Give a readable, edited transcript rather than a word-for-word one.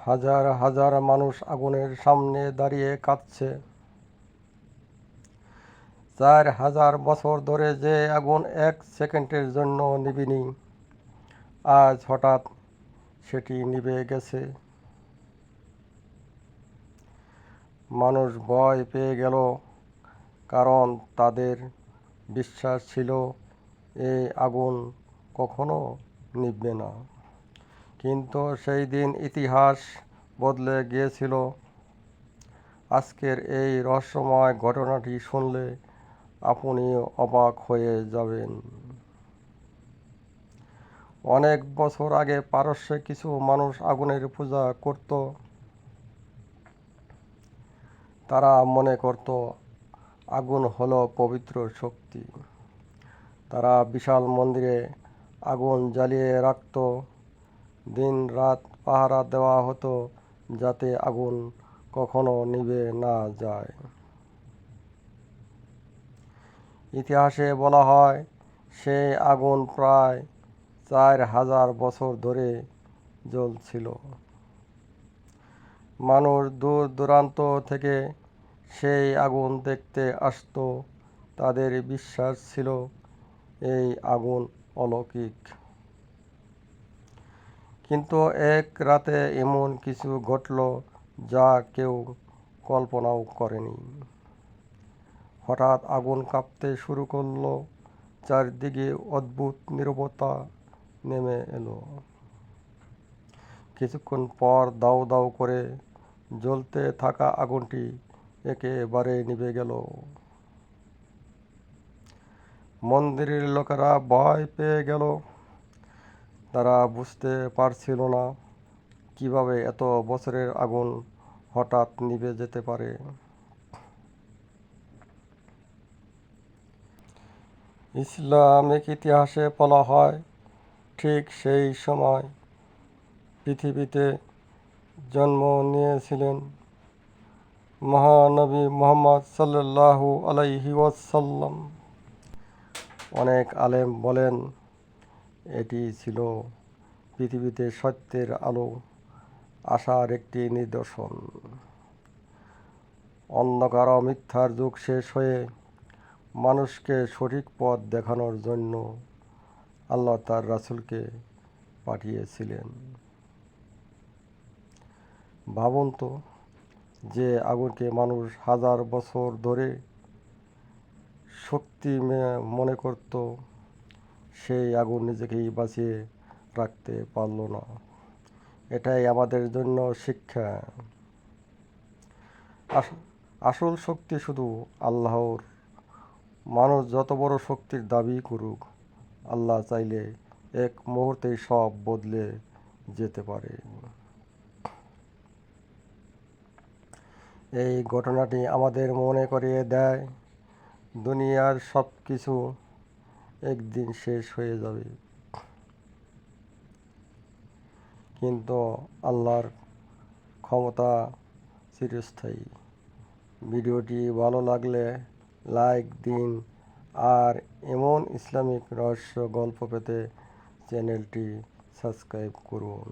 হাজার হাজার মানুষ আগুনের সামনে দাঁড়িয়ে কাঁদছে। 4000 বছর ধরে যে আগুন 1 সেকেন্ডের জন্য নিভেনি, আজ হঠাৎ সেটি নিভে গেছে। মানুষ ভয় পেয়ে গেল, কারণ তাদের বিশ্বাস ছিল এই আগুন কখনো নিভবে না। কিন্তু সেই দিন ইতিহাস বদলে গিয়েছিল। আজকের এই রহস্যময় ঘটনাটি শুনলে আপনিও অবাক হয়ে যাবেন। অনেক বছর আগে পারস্যে কিছু মানুষ আগুনের পূজা করত। তারা মনে করত আগুন হলো পবিত্র শক্তি। তারা বিশাল মন্দিরে আগুন জ্বালিয়ে রাখত। দিন রাত পাহারা দেওয়া হতো যাতে আগুন কখনো নিভে না যায়। ইতিহাসে বলা হয় সেই আগুন প্রায় 4000 বছর ধরে জ্বলছিল। মানুষ দূর দূরান্ত থেকে সেই আগুন দেখতে আসতো। তাদের বিশ্বাস ছিল এই আগুন অলৌকিক। কিন্তু এক রাতে এমন কিছু ঘটল যা কেউ কল্পনাও করেনি। হঠাৎ আগুন কাঁপতে শুরু করলো। চারদিকে অদ্ভুত নীরবতা নেমে এলো। কিছুক্ষণ পর দাউ দাউ করে জ্বলতে থাকা আগুনটি একেবারে নিভে গেল। মন্দিরের লোকেরা ভয় পেয়ে গেল। তারা বুঝতে পারছিল না কিভাবে এত বছরের আগুন হঠাৎ নিভে যেতে পারে। ইসলামিক ইতিহাসে বলা হয় ঠিক সেই সময় পৃথিবীতে জন্ম নিয়েছিলেন মহানবী মুহাম্মদ সাল্লাল্লাহু আলাইহি ওয়াসাল্লাম। অনেক আলেম বলেন এটি ছিল পৃথিবীতে সত্যের আলো আসার একটি নিদর্শন। অন্ধকার ও মিথ্যার যুগ শেষ হয়ে মানুষকে সঠিক পথ দেখানোর জন্য আল্লাহ তার রাসূলকে পাঠিয়েছিলেন। ভাবুন তো, যে আগুনকে মানুষ হাজার বছর ধরে শক্তি মনে করত, সেই আগুন নিজেকেই বাঁচিয়ে রাখতে পারল না। এটাই আমাদের জন্য শিক্ষা। আসল শক্তি শুধু আল্লাহর। মানুষ যত বড় শক্তির দাবি করুক, আল্লাহ চাইলে এক মুহূর্তেই সব বদলে যেতে পারে। এই ঘটনাটি আমাদের মনে করিয়ে দেয় দুনিয়ার সব কিছু একদিন শেষ হয়ে যাবে, কিন্তু আল্লাহর ক্ষমতা চিরস্থায়ী। ভিডিওটি ভালো লাগলে লাইক দিন, আর এমন ইসলামিক রহস্য গল্প পেতে চ্যানেলটি সাবস্ক্রাইব করুন।